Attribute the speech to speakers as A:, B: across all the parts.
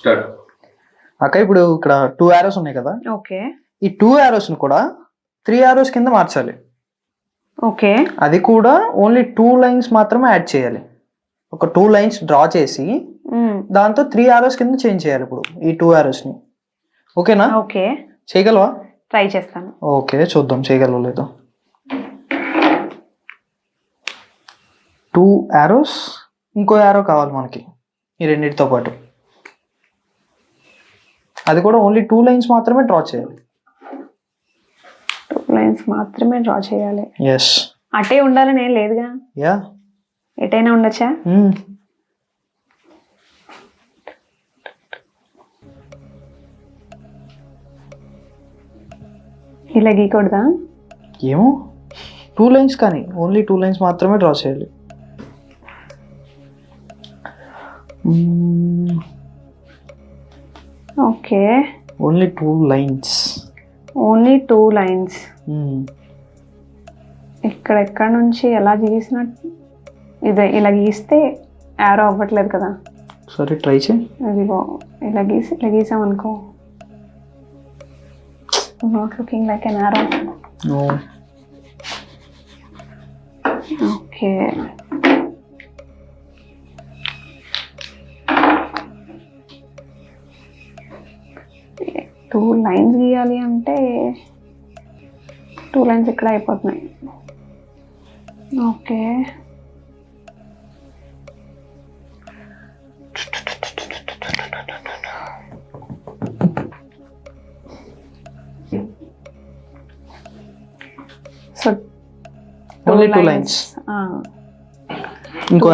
A: Start.
B: అక్క ఇప్పుడు ఇక్కడ 2 arrows ఉన్నాయి కదా,
C: ఓకే
B: ఈ 2 arrows ని కూడా 3 arrows కింద మార్చాలి.
C: ఓకే
B: అది కూడా ఓన్లీ 2 lines మాత్రమే యాడ్ చేయాలి. ఒక 2 lines డ్రా చేసి దాంతో 3 arrows కింద చేంజ్ చేయాలి ఇప్పుడు ఈ 2 arrows ని. ఓకేనా?
C: ఓకే
B: చేయగలవా?
C: ట్రై చేస్తాను.
B: ఓకే చూద్దాం చేయగలవో లేదో. 2 arrows, ఇంకో arrow కావాలి మనకి ఈ రెండింటితో పాటు. అది కూడా ఓన్లీ 2 lines మాత్రమే డ్రా చేయాలి.
C: 2 lines మాత్రమే డ్రా చేయాలి.
B: ఎస్.
C: అటే ఉండాలని ఏం లేదుగా.
B: యా,
C: ఎటైనా ఉండొచ్చా? ఇలా గీకూడదా?
B: ఏమో 2 lines కానీ ఓన్లీ 2 lines మాత్రమే డ్రా చేయాలి.
C: Okay
B: only 2 lines.
C: Only 2 lines. ఎక్కడ నుంచి ఎలా గీసినట్టు ఇదే ఇలా గీస్తే యారో అవ్వట్లేదు కదా.
B: సరే ట్రై చేయి.
C: అదిగో ఇలా గీసామనుకో, not looking like an arrow.
B: No.
C: Okay two lines గీయాలి అంటే 2 lines ఇక్కడ అయిపోతున్నాయి. Okay so
B: only 2 lines. ఇంకో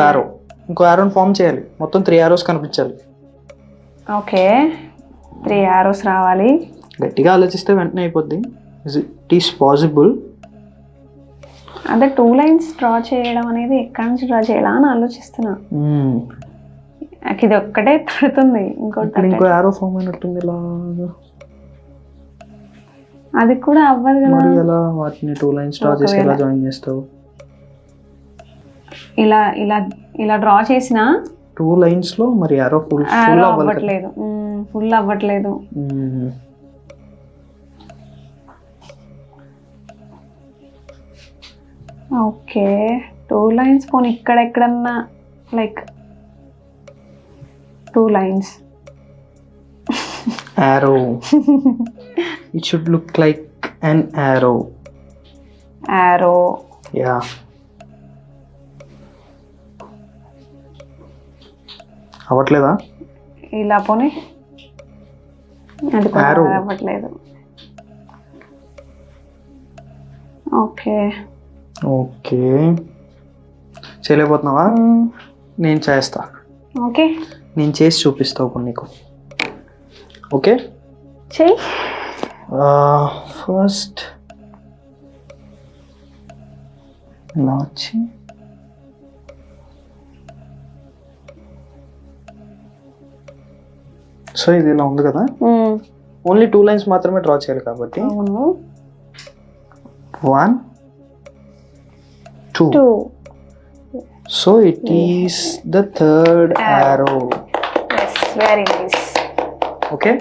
B: యారోని ఫామ్ చేయాలి. మొత్తం 3 arrows కనిపించాలి.
C: ఓకే 3 arrows రావాలి.
B: గట్టిగా ఆలోచిస్తే వెంటనే అయిపోద్ది. It is possible.
C: అదే 2 lines డ్రా చేయడం అనేది ఎక్కడి నుంచి డ్రా చేయాలా అని ఆలోచిస్తున్నా. నాకు ఇది ఒక్కటే తడుతుంది.
B: ఇంకో యారో ఫామ్ అయినట్టుంది ఇలా.
C: అది కూడా అవ్వదు కదా.
B: మరి ఎలా వాటిని 2 lines డ్రా చేసి ఎలా జాయిన్ చేస్తావు?
C: ఇలా ఇలా ఇలా డ్రా చేసిన
B: 2 lines లో మరి యారో ఫుల్
C: అవ్వట్లేదు. ఫుల్ అవ్వట్లేదు. ఓకే 2 lines పోనీ ఇక్కడ ఎక్కడన్నా like 2 lines.
B: arrow. It should look like an arrow. Yeah. అవ్వట్లేదా?
C: ఇలా పోనీ అది
B: Arrow.
C: అవ్వట్లేదు. ఓకే
B: చేయలేకపోతున్నావా? నేను చేస్తా.
C: ఓకే
B: నేను చేసి చూపిస్తా ఇప్పుడు నీకు. ఓకే
C: చెయ్యి.
B: ఫస్ట్ ఇలా వచ్చి సో ఇది ఇలా ఉంది కదా. ఓన్లీ 2 lines మాత్రమే డ్రా చేయాలి కాబట్టి 1 2. So it is the third arrow.
C: Yes, very nice.
B: Okay.